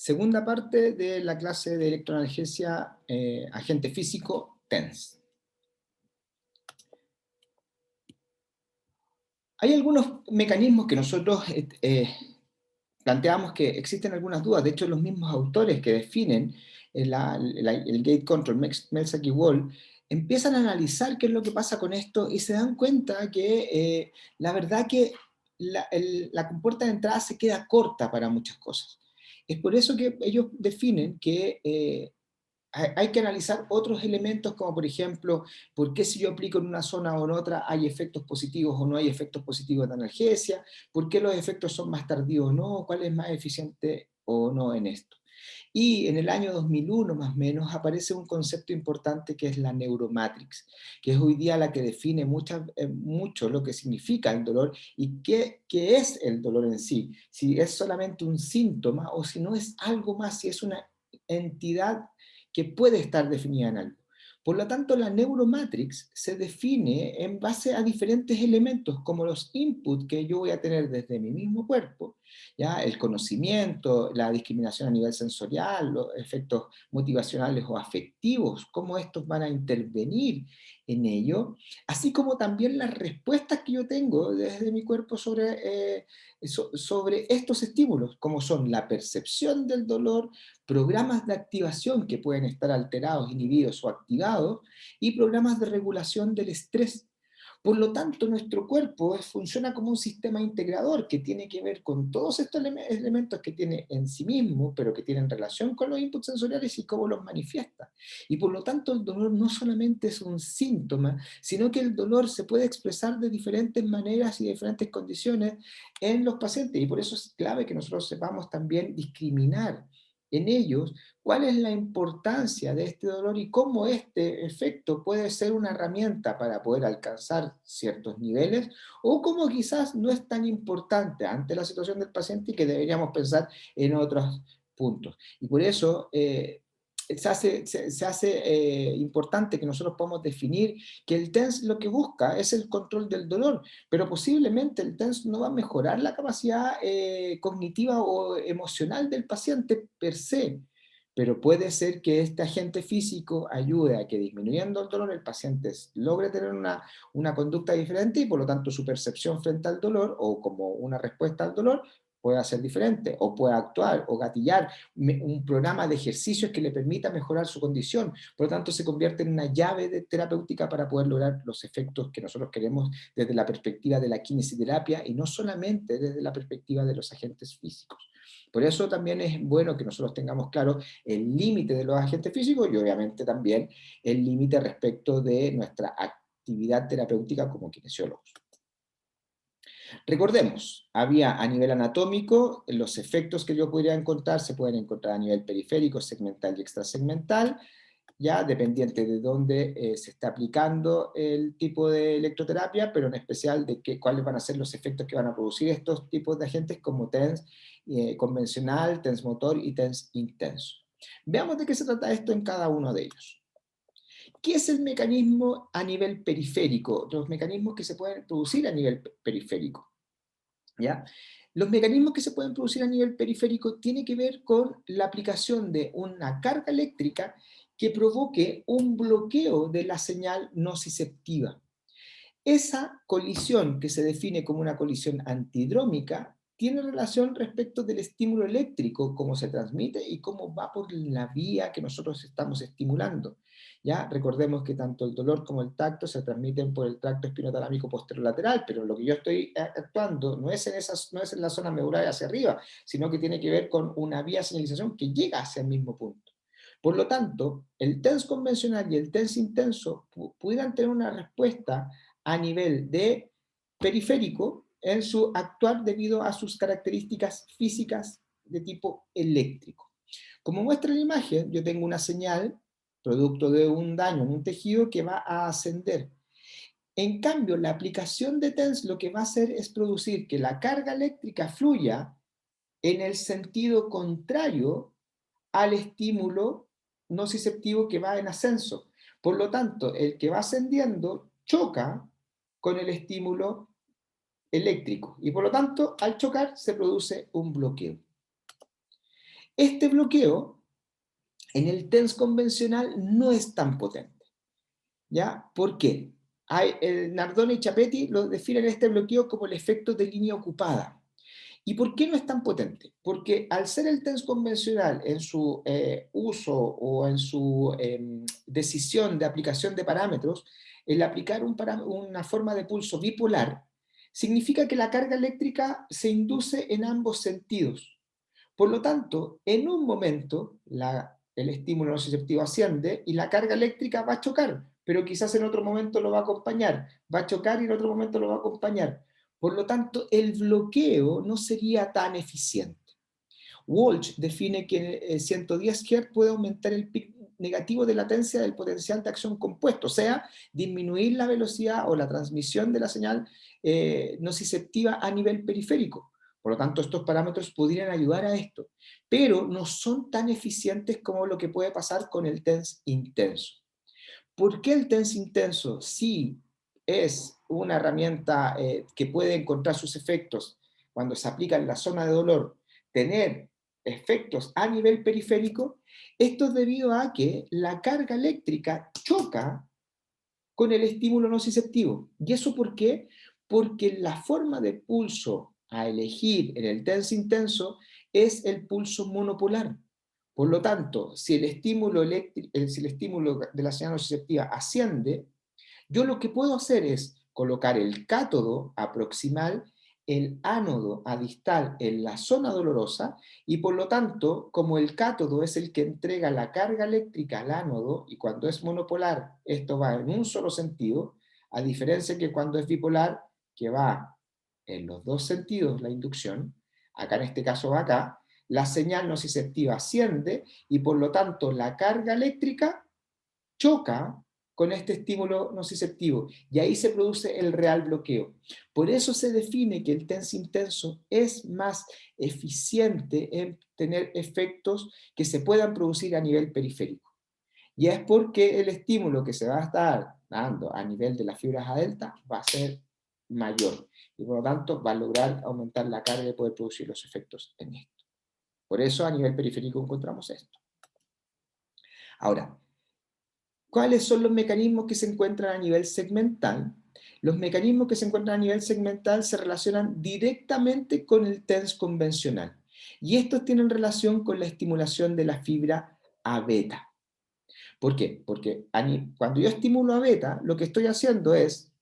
Segunda parte de la clase de electroanalgesia, agente físico, TENS. Hay algunos mecanismos que nosotros planteamos que existen algunas dudas. De hecho, los mismos autores que definen el gate control, Melsky-Wall, empiezan a analizar qué es lo que pasa con esto y se dan cuenta que la verdad que la compuerta de entrada se queda corta para muchas cosas. Es por eso que ellos definen que hay que analizar otros elementos, como por ejemplo, por qué si yo aplico en una zona o en otra hay efectos positivos o no hay efectos positivos de analgesia, por qué los efectos son más tardíos o no, cuál es más eficiente o no en esto. Y en el año 2001 más o menos aparece un concepto importante que es la neuromatrix, que es hoy día la que define mucho lo que significa el dolor y qué es el dolor en sí, si es solamente un síntoma o si no es algo más, si es una entidad que puede estar definida en algo. Por lo tanto, la neuromatrix se define en base a diferentes elementos, como los inputs que yo voy a tener desde mi mismo cuerpo, ¿ya? El conocimiento, la discriminación a nivel sensorial, los efectos motivacionales o afectivos, cómo estos van a intervenir en ello, así como también las respuestas que yo tengo desde mi cuerpo sobre estos estímulos, como son la percepción del dolor, programas de activación que pueden estar alterados, inhibidos o activados, y programas de regulación del estrés. Por lo tanto, nuestro cuerpo funciona como un sistema integrador que tiene que ver con todos estos elementos que tiene en sí mismo, pero que tienen relación con los inputs sensoriales y cómo los manifiesta. Y por lo tanto, el dolor no solamente es un síntoma, sino que el dolor se puede expresar de diferentes maneras y de diferentes condiciones en los pacientes. Y por eso es clave que nosotros sepamos también discriminar en ellos cuál es la importancia de este dolor y cómo este efecto puede ser una herramienta para poder alcanzar ciertos niveles, o cómo quizás no es tan importante ante la situación del paciente y que deberíamos pensar en otros puntos. Y por eso se hace importante que nosotros podamos definir que el TENS lo que busca es el control del dolor, pero posiblemente el TENS no va a mejorar la capacidad cognitiva o emocional del paciente per se, pero puede ser que este agente físico ayude a que disminuyendo el dolor el paciente logre tener una conducta diferente y por lo tanto su percepción frente al dolor o como una respuesta al dolor pueda ser diferente o pueda actuar o gatillar un programa de ejercicios que le permita mejorar su condición. Por lo tanto, se convierte en una llave terapéutica para poder lograr los efectos que nosotros queremos desde la perspectiva de la kinesioterapia y no solamente desde la perspectiva de los agentes físicos. Por eso también es bueno que nosotros tengamos claro el límite de los agentes físicos y obviamente también el límite respecto de nuestra actividad terapéutica como kinesiólogos. Recordemos, había a nivel anatómico, los efectos que yo podría encontrar se pueden encontrar a nivel periférico, segmental y extrasegmental, ya dependiente de dónde se está aplicando el tipo de electroterapia, pero en especial de cuáles van a ser los efectos que van a producir estos tipos de agentes como TENS convencional, TENS motor y TENS intenso. Veamos de qué se trata esto en cada uno de ellos. ¿Qué es el mecanismo a nivel periférico? Los mecanismos que se pueden producir a nivel periférico. ¿Ya? Los mecanismos que se pueden producir a nivel periférico tienen que ver con la aplicación de una carga eléctrica que provoque un bloqueo de la señal nociceptiva. Esa colisión, que se define como una colisión antidrómica, tiene relación respecto del estímulo eléctrico, cómo se transmite y cómo va por la vía que nosotros estamos estimulando. ¿Ya? Recordemos que tanto el dolor como el tacto se transmiten por el tracto espinotalámico posterolateral, pero lo que yo estoy actuando no es en la zona medular hacia arriba, sino que tiene que ver con una vía de señalización que llega hacia el mismo punto. Por lo tanto, el TENS convencional y el TENS intenso pudieran tener una respuesta a nivel de periférico en su actuar debido a sus características físicas de tipo eléctrico. Como muestra la imagen, yo tengo una señal producto de un daño en un tejido que va a ascender. En cambio, la aplicación de TENS lo que va a hacer es producir que la carga eléctrica fluya en el sentido contrario al estímulo nociceptivo que va en ascenso. Por lo tanto, el que va ascendiendo choca con el estímulo eléctrico y por lo tanto, al chocar se produce un bloqueo. Este bloqueo en el TENS convencional no es tan potente. ¿Ya? ¿Por qué? Nardone y Chapetti lo definen este bloqueo como el efecto de línea ocupada. ¿Y por qué no es tan potente? Porque al ser el TENS convencional en su uso o en su decisión de aplicación de parámetros, el aplicar una forma de pulso bipolar, significa que la carga eléctrica se induce en ambos sentidos. Por lo tanto, en un momento el estímulo nociceptivo asciende y la carga eléctrica va a chocar, pero quizás en otro momento lo va a acompañar, va a chocar y en otro momento lo va a acompañar. Por lo tanto, el bloqueo no sería tan eficiente. Walsh define que 110 Hz puede aumentar el pic negativo de latencia del potencial de acción compuesto, o sea, disminuir la velocidad o la transmisión de la señal nociceptiva a nivel periférico. Por lo tanto, estos parámetros podrían ayudar a esto, pero no son tan eficientes como lo que puede pasar con el TENS intenso. ¿Por qué el TENS intenso? Sí, es una herramienta que puede encontrar sus efectos cuando se aplica en la zona de dolor, tener efectos a nivel periférico. Esto es debido a que la carga eléctrica choca con el estímulo nociceptivo. ¿Y eso por qué? Porque la forma de pulso a elegir en el TENS intenso es el pulso monopolar. Por lo tanto, si el estímulo de la señal nociceptiva asciende, yo lo que puedo hacer es colocar el cátodo a proximal, el ánodo a distal en la zona dolorosa, y por lo tanto, como el cátodo es el que entrega la carga eléctrica al ánodo, y cuando es monopolar esto va en un solo sentido, a diferencia que cuando es bipolar, que va en los dos sentidos la inducción, acá en este caso va acá, la señal nociceptiva asciende y por lo tanto la carga eléctrica choca con este estímulo nociceptivo y ahí se produce el real bloqueo. Por eso se define que el TENS intenso es más eficiente en tener efectos que se puedan producir a nivel periférico. Y es porque el estímulo que se va a estar dando a nivel de las fibras A delta va a ser mayor y por lo tanto va a lograr aumentar la carga y poder producir los efectos en esto. Por eso a nivel periférico encontramos esto. Ahora, ¿cuáles son los mecanismos que se encuentran a nivel segmental? Los mecanismos que se encuentran a nivel segmental se relacionan directamente con el TENS convencional. Y estos tienen relación con la estimulación de la fibra A beta. ¿Por qué? Porque cuando yo estimulo a beta, lo que estoy haciendo es,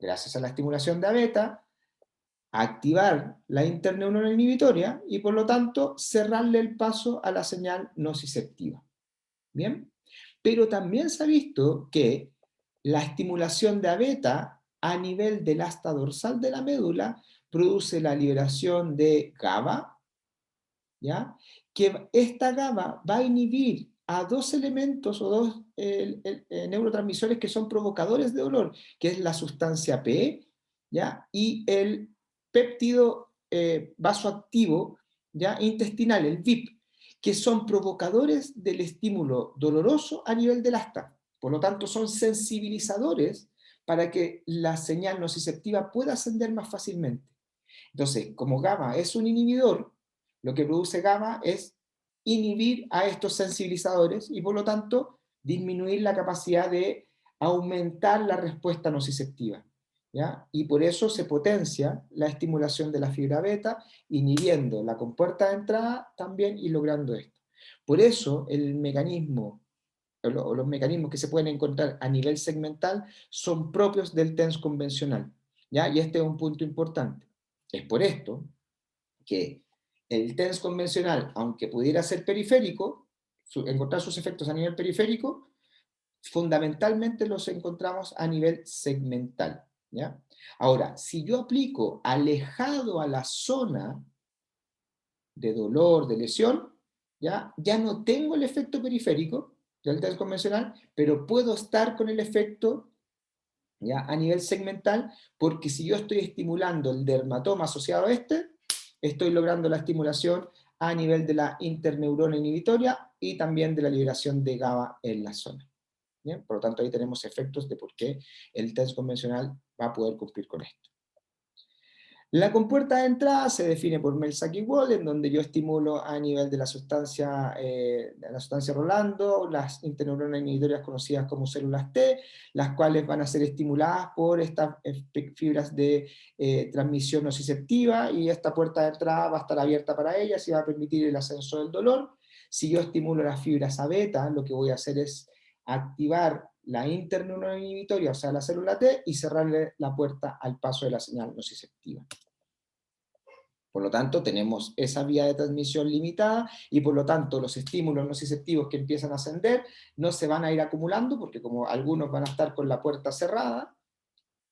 gracias a la estimulación de A beta, activar la interneurona inhibitoria y por lo tanto cerrarle el paso a la señal nociceptiva. ¿Bien? Pero también se ha visto que la estimulación de A beta a nivel del asta dorsal de la médula produce la liberación de GABA, ¿ya? Que esta GABA va a inhibir a dos elementos o dos neurotransmisores que son provocadores de dolor, que es la sustancia P, ¿ya? Y el péptido vasoactivo, ¿ya? Intestinal, el VIP, que son provocadores del estímulo doloroso a nivel del asta. Por lo tanto, son sensibilizadores para que la señal nociceptiva pueda ascender más fácilmente. Entonces, como GABA es un inhibidor, lo que produce GABA es inhibir a estos sensibilizadores y por lo tanto disminuir la capacidad de aumentar la respuesta nociceptiva. ¿Ya? Y por eso se potencia la estimulación de la fibra beta, inhibiendo la compuerta de entrada también y logrando esto. Por eso el mecanismo o los mecanismos que se pueden encontrar a nivel segmental son propios del TENS convencional. ¿Ya? Y este es un punto importante. Es por esto que el TENS convencional, aunque pudiera ser periférico, encontrar sus efectos a nivel periférico, fundamentalmente los encontramos a nivel segmental. ¿Ya? Ahora, si yo aplico alejado a la zona de dolor, de lesión, ya no tengo el efecto periférico del TENS convencional, pero puedo estar con el efecto ¿ya? A nivel segmental, porque si yo estoy estimulando el dermatoma asociado a este, estoy logrando la estimulación a nivel de la interneurona inhibitoria y también de la liberación de GABA en la zona. ¿Bien? Por lo tanto, ahí tenemos efectos de por qué el test convencional va a poder cumplir con esto. La compuerta de entrada se define por Mel-Saki-Wall, en donde yo estimulo a nivel de la sustancia Rolando, las interneuronas inhibitorias conocidas como células T, las cuales van a ser estimuladas por estas fibras de transmisión nociceptiva, y esta puerta de entrada va a estar abierta para ellas y va a permitir el ascenso del dolor. Si yo estimulo las fibras A beta, lo que voy a hacer es activar la interneurona inhibitoria, o sea, la célula T, y cerrarle la puerta al paso de la señal nociceptiva. Por lo tanto, tenemos esa vía de transmisión limitada, y por lo tanto los estímulos nociceptivos que empiezan a ascender no se van a ir acumulando, porque como algunos van a estar con la puerta cerrada,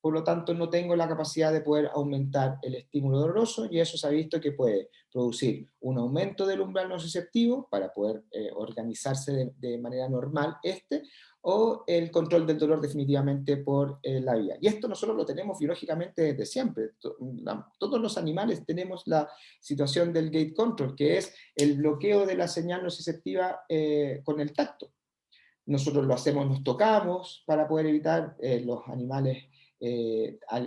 por lo tanto no tengo la capacidad de poder aumentar el estímulo doloroso, y eso se ha visto que puede producir un aumento del umbral nociceptivo para poder organizarse de manera normal o el control del dolor definitivamente por la vía. Y esto nosotros lo tenemos biológicamente desde siempre. Todos los animales tenemos la situación del gate control, que es el bloqueo de la señal nociceptiva con el tacto. Nosotros lo hacemos, nos tocamos para poder evitar los animales,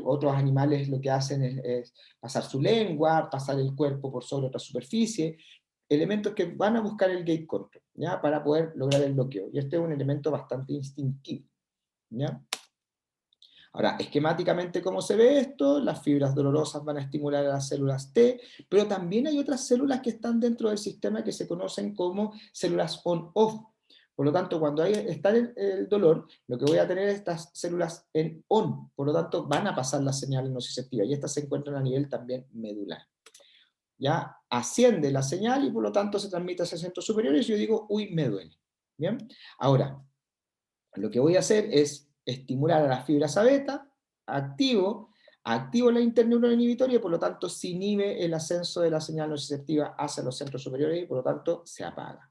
otros animales lo que hacen es pasar su lengua, pasar el cuerpo por sobre otra superficie, elementos que van a buscar el gate control, ¿ya? Para poder lograr el bloqueo. Y este es un elemento bastante instintivo, ¿ya? Ahora, esquemáticamente, ¿cómo se ve esto? Las fibras dolorosas van a estimular a las células T, pero también hay otras células que están dentro del sistema que se conocen como células on-off. Por lo tanto, cuando está el dolor, lo que voy a tener es estas células en on, por lo tanto, van a pasar las señales nociceptivas, y estas se encuentran a nivel también medular. Ya asciende la señal y por lo tanto se transmite hacia centros superiores, y yo digo, uy, me duele. ¿Bien? Ahora, lo que voy a hacer es estimular a las fibras A beta, activo la interneurona inhibitoria, y por lo tanto se inhibe el ascenso de la señal nociceptiva hacia los centros superiores, y por lo tanto se apaga.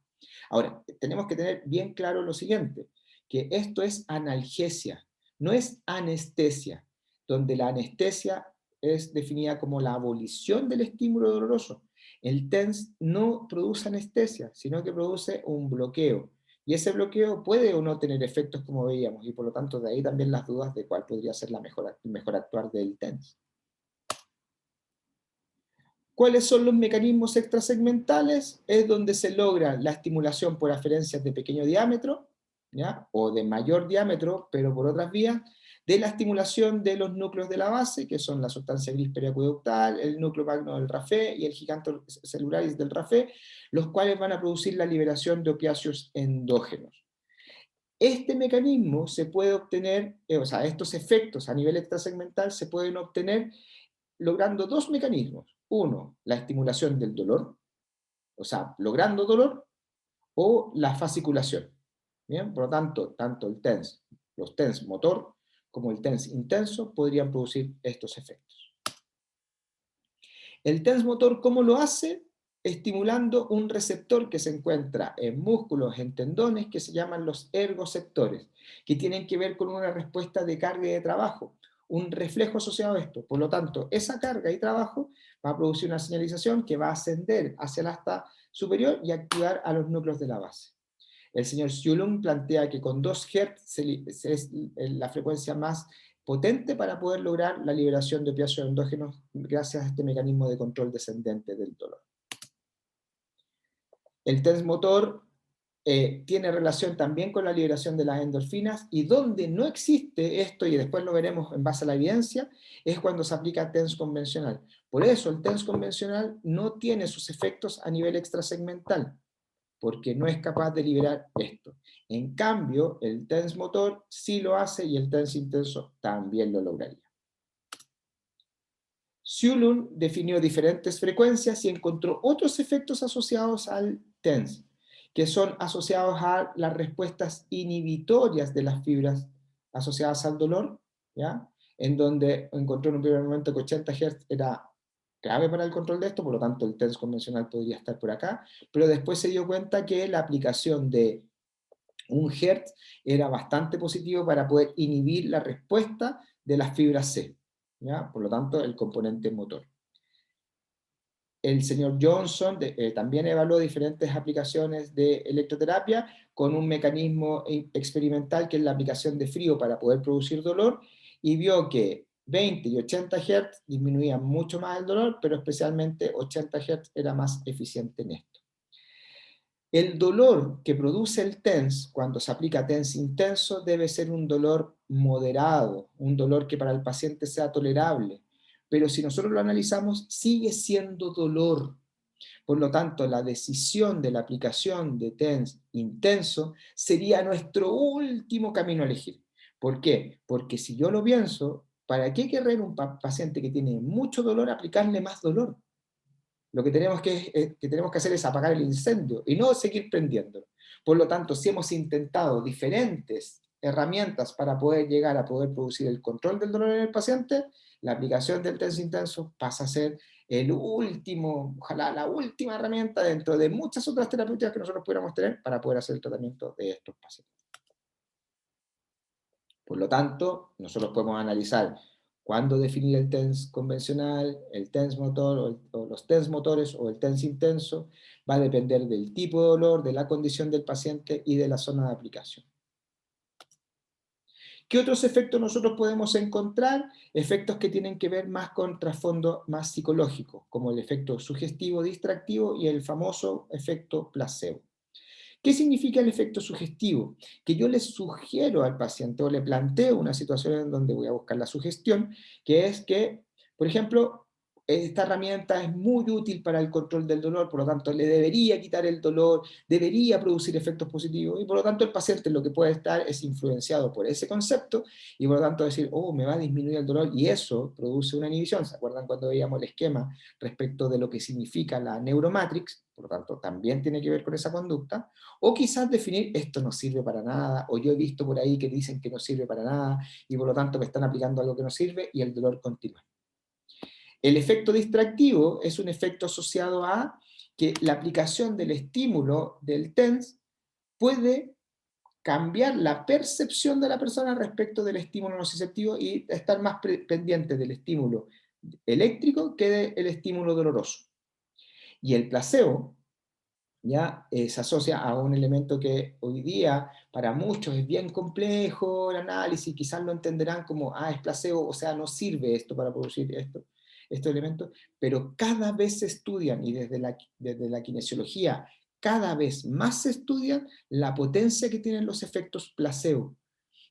Ahora, tenemos que tener bien claro lo siguiente, que esto es analgesia, no es anestesia, donde la anestesia es definida como la abolición del estímulo doloroso. El TENS no produce anestesia, sino que produce un bloqueo. Y ese bloqueo puede o no tener efectos como veíamos, y por lo tanto de ahí también las dudas de cuál podría ser el mejor actuar del TENS. ¿Cuáles son los mecanismos extrasegmentales? Es donde se logra la estimulación por aferencias de pequeño diámetro, ¿ya? O de mayor diámetro, pero por otras vías, de la estimulación de los núcleos de la base, que son la sustancia gris periacueductal, el núcleo magno del RAFE y el gigante celularis del RAFE, los cuales van a producir la liberación de opiáceos endógenos. Este mecanismo se puede obtener, o sea, estos efectos a nivel extrasegmental se pueden obtener logrando dos mecanismos. Uno, la estimulación del dolor, o sea, logrando dolor, o la fasciculación. ¿Bien? Por lo tanto, tanto los TENS motor, como el TENS intenso podrían producir estos efectos. El TENS motor, ¿cómo lo hace? Estimulando un receptor que se encuentra en músculos, en tendones, que se llaman los ergoceptores, que tienen que ver con una respuesta de carga y de trabajo, un reflejo asociado a esto. Por lo tanto, esa carga y trabajo va a producir una señalización que va a ascender hacia el asta superior y activar a los núcleos de la base. El señor Xiulun plantea que con 2 Hz es la frecuencia más potente para poder lograr la liberación de opiáceos endógenos gracias a este mecanismo de control descendente del dolor. El TENS motor tiene relación también con la liberación de las endorfinas, y donde no existe esto, y después lo veremos en base a la evidencia, es cuando se aplica TENS convencional. Por eso el TENS convencional no tiene sus efectos a nivel extrasegmental, porque no es capaz de liberar esto. En cambio, el TENS motor sí lo hace, y el TENS intenso también lo lograría. Xiulun definió diferentes frecuencias y encontró otros efectos asociados al TENS, que son asociados a las respuestas inhibitorias de las fibras asociadas al dolor, ¿ya? En donde encontró en un primer momento que 80 Hz era clave para el control de esto, por lo tanto el TENS convencional podría estar por acá, pero después se dio cuenta que la aplicación de 1 Hz era bastante positivo para poder inhibir la respuesta de las fibras C, ¿ya? Por lo tanto, el componente motor. El señor Johnson también evaluó diferentes aplicaciones de electroterapia con un mecanismo experimental que es la aplicación de frío para poder producir dolor, y vio que 20 y 80 Hz disminuían mucho más el dolor, pero especialmente 80 Hz era más eficiente en esto. El dolor que produce el TENS cuando se aplica TENS intenso debe ser un dolor moderado, un dolor que para el paciente sea tolerable, pero si nosotros lo analizamos, sigue siendo dolor. Por lo tanto, la decisión de la aplicación de TENS intenso sería nuestro último camino a elegir. ¿Por qué? Porque si yo lo pienso, ¿para qué querrer un paciente que tiene mucho dolor aplicarle más dolor? Lo que tenemos que hacer es apagar el incendio y no seguir prendiéndolo. Por lo tanto, si hemos intentado diferentes herramientas para poder llegar a poder producir el control del dolor en el paciente, la aplicación del TENS intenso pasa a ser el último, ojalá la última herramienta dentro de muchas otras terapéuticas que nosotros pudiéramos tener para poder hacer el tratamiento de estos pacientes. Por lo tanto, nosotros podemos analizar cuándo definir el TENS convencional, el TENS motor o los TENS motores o el TENS intenso. Va a depender del tipo de dolor, de la condición del paciente y de la zona de aplicación. ¿Qué otros efectos nosotros podemos encontrar? Efectos que tienen que ver más con trasfondo más psicológico, como el efecto sugestivo distractivo y el famoso efecto placebo. ¿Qué significa el efecto sugestivo? Que yo le sugiero al paciente o le planteo una situación en donde voy a buscar la sugestión, que es que, por ejemplo, esta herramienta es muy útil para el control del dolor, por lo tanto le debería quitar el dolor, debería producir efectos positivos, y por lo tanto el paciente lo que puede estar es influenciado por ese concepto, y por lo tanto decir, oh, me va a disminuir el dolor, y eso produce una inhibición. ¿Se acuerdan cuando veíamos el esquema respecto de lo que significa la neuromatrix? Por lo tanto, también tiene que ver con esa conducta. O quizás definir esto no sirve para nada, o yo he visto por ahí que dicen que no sirve para nada, y por lo tanto me están aplicando algo que no sirve, y el dolor continúa. El efecto distractivo es un efecto asociado a que la aplicación del estímulo del TENS puede cambiar la percepción de la persona respecto del estímulo nociceptivo y estar más pendiente del estímulo eléctrico que del estímulo doloroso. Y el placebo ya se asocia a un elemento que hoy día para muchos es bien complejo el análisis, quizás lo entenderán como, es placebo, o sea, no sirve esto para producir estos elementos, pero cada vez se estudian, y desde la kinesiología cada vez más se estudia la potencia que tienen los efectos placebo.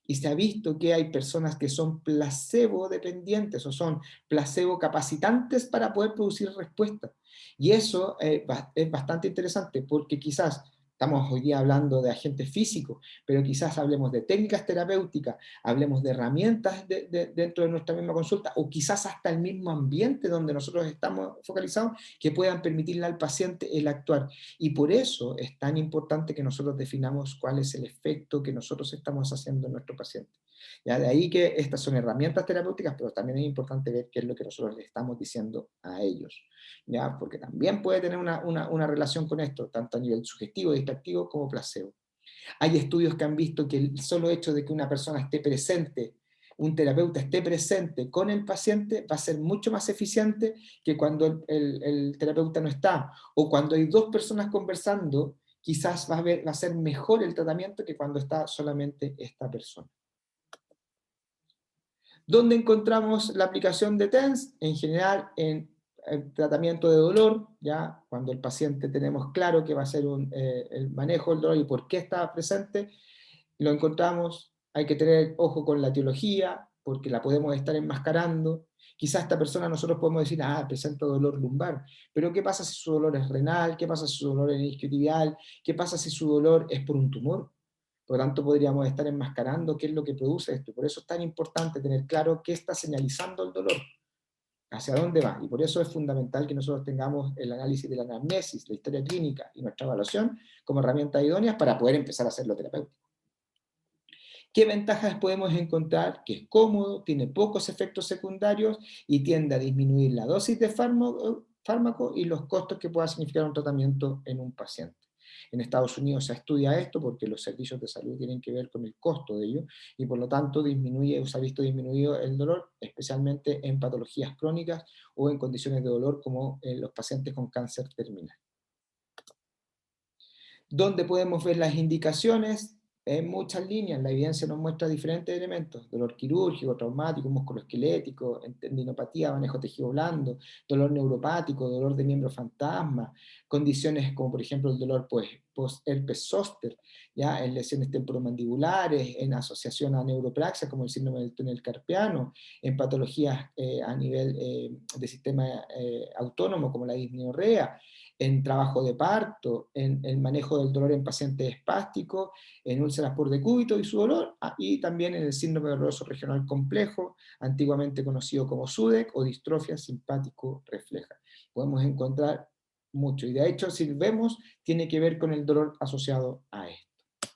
Y se ha visto que hay personas que son placebo dependientes o son placebo capacitantes para poder producir respuestas. Y eso es bastante interesante porque quizás estamos hoy día hablando de agentes físicos, pero quizás hablemos de técnicas terapéuticas, hablemos de herramientas dentro de nuestra misma consulta, o quizás hasta el mismo ambiente donde nosotros estamos focalizados, que puedan permitirle al paciente el actuar. Y por eso es tan importante que nosotros definamos cuál es el efecto que nosotros estamos haciendo en nuestro paciente. Ya de ahí que estas son herramientas terapéuticas, pero también es importante ver qué es lo que nosotros le estamos diciendo a ellos, ¿ya? Porque también puede tener una relación con esto, tanto a nivel sugestivo, distractivo, como placebo. Hay estudios que han visto que el solo hecho de que una persona esté presente, un terapeuta esté presente con el paciente, va a ser mucho más eficiente que cuando el terapeuta no está, o cuando hay dos personas conversando, quizás va a ser mejor el tratamiento que cuando está solamente esta persona. ¿Dónde encontramos la aplicación de TENS? En general, en el tratamiento de dolor, ya cuando el paciente tenemos claro que va a ser el manejo del dolor y por qué está presente, lo encontramos. Hay que tener ojo con la etiología, porque la podemos estar enmascarando. Quizás esta persona nosotros podemos decir, presenta dolor lumbar, pero ¿qué pasa si su dolor es renal? ¿Qué pasa si su dolor es isquiotibial? ¿Qué pasa si su dolor es por un tumor? Por lo tanto, podríamos estar enmascarando qué es lo que produce esto. Por eso es tan importante tener claro qué está señalizando el dolor, hacia dónde va. Y por eso es fundamental que nosotros tengamos el análisis de la anamnesis, la historia clínica y nuestra evaluación como herramientas idóneas para poder empezar a hacerlo terapéutico. ¿Qué ventajas podemos encontrar? Que es cómodo, tiene pocos efectos secundarios y tiende a disminuir la dosis de fármaco y los costos que pueda significar un tratamiento en un paciente. En Estados Unidos se estudia esto porque los servicios de salud tienen que ver con el costo de ello y por lo tanto se ha visto disminuido el dolor, especialmente en patologías crónicas o en condiciones de dolor como en los pacientes con cáncer terminal. ¿Dónde podemos ver las indicaciones? En muchas líneas, la evidencia nos muestra diferentes elementos: dolor quirúrgico, traumático, musculoesquelético, tendinopatía, manejo tejido blando, dolor neuropático, dolor de miembro fantasma, condiciones como por ejemplo el dolor post-herpes zóster, ¿ya? En lesiones temporomandibulares, en asociación a neuropraxia como el síndrome del túnel carpiano, en patologías a nivel de sistema autónomo como la dismenorrea, en trabajo de parto, en el manejo del dolor en pacientes espásticos, en úlceras por decúbito y su dolor, y también en el síndrome doloroso regional complejo, antiguamente conocido como SUDEC o distrofia simpático-refleja. Podemos encontrar mucho, y de hecho, si vemos, tiene que ver con el dolor asociado a esto.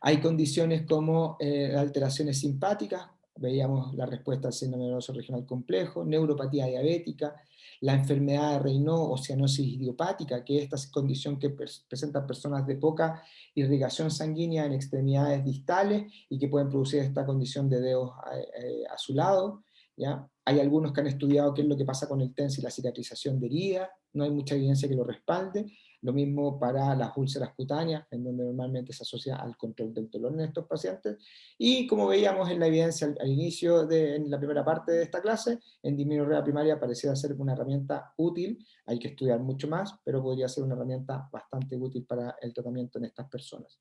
Hay condiciones como alteraciones simpáticas, veíamos la respuesta al síndrome doloroso regional complejo, neuropatía diabética, la enfermedad de Raynaud o cianosis idiopática, que es esta condición que presentan personas de poca irrigación sanguínea en extremidades distales y que pueden producir esta condición de dedos azulados. ¿Ya? Hay algunos que han estudiado qué es lo que pasa con el TENS y la cicatrización de heridas, no hay mucha evidencia que lo respalde. Lo mismo para las úlceras cutáneas, en donde normalmente se asocia al control del dolor en estos pacientes. Y como veíamos en la evidencia al inicio, en la primera parte de esta clase, en dismenorrea primaria pareciera ser una herramienta útil, hay que estudiar mucho más, pero podría ser una herramienta bastante útil para el tratamiento en estas personas.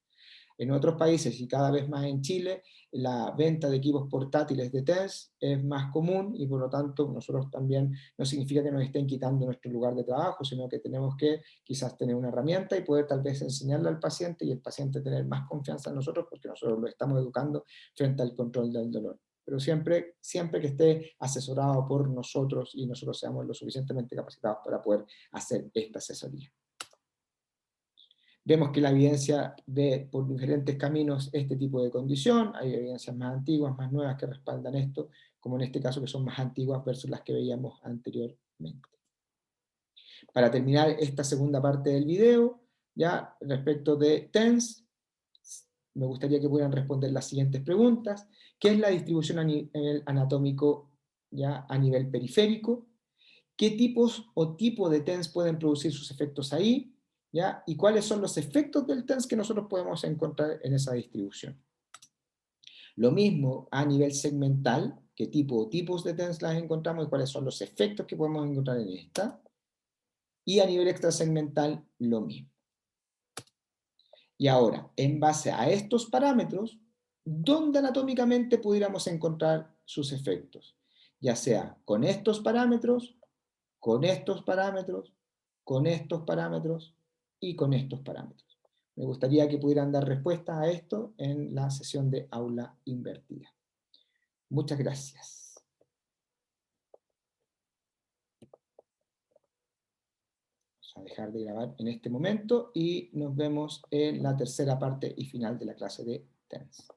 En otros países, y cada vez más en Chile, la venta de equipos portátiles de TENS es más común, y por lo tanto nosotros también, no significa que nos estén quitando nuestro lugar de trabajo, sino que tenemos que quizás tener una herramienta y poder tal vez enseñarle al paciente, y el paciente tener más confianza en nosotros porque nosotros lo estamos educando frente al control del dolor. Pero siempre, siempre que esté asesorado por nosotros y nosotros seamos lo suficientemente capacitados para poder hacer esta asesoría. Vemos que la evidencia ve por diferentes caminos este tipo de condición, hay evidencias más antiguas, más nuevas que respaldan esto, como en este caso que son más antiguas versus las que veíamos anteriormente. Para terminar esta segunda parte del video, ya respecto de TENS, me gustaría que pudieran responder las siguientes preguntas. ¿Qué es la distribución a nivel anatómico, ya a nivel periférico? ¿Qué tipos o tipo de TENS pueden producir sus efectos ahí? ¿Ya? ¿Y cuáles son los efectos del TENS que nosotros podemos encontrar en esa distribución? Lo mismo a nivel segmental, qué tipo o tipos de TENS las encontramos y cuáles son los efectos que podemos encontrar en esta. Y a nivel extrasegmental, lo mismo. Y ahora, en base a estos parámetros, ¿dónde anatómicamente pudiéramos encontrar sus efectos? Ya sea con estos parámetros, con estos parámetros, con estos parámetros y con estos parámetros. Me gustaría que pudieran dar respuesta a esto en la sesión de aula invertida. Muchas gracias. Vamos a dejar de grabar en este momento y nos vemos en la tercera parte y final de la clase de TENS.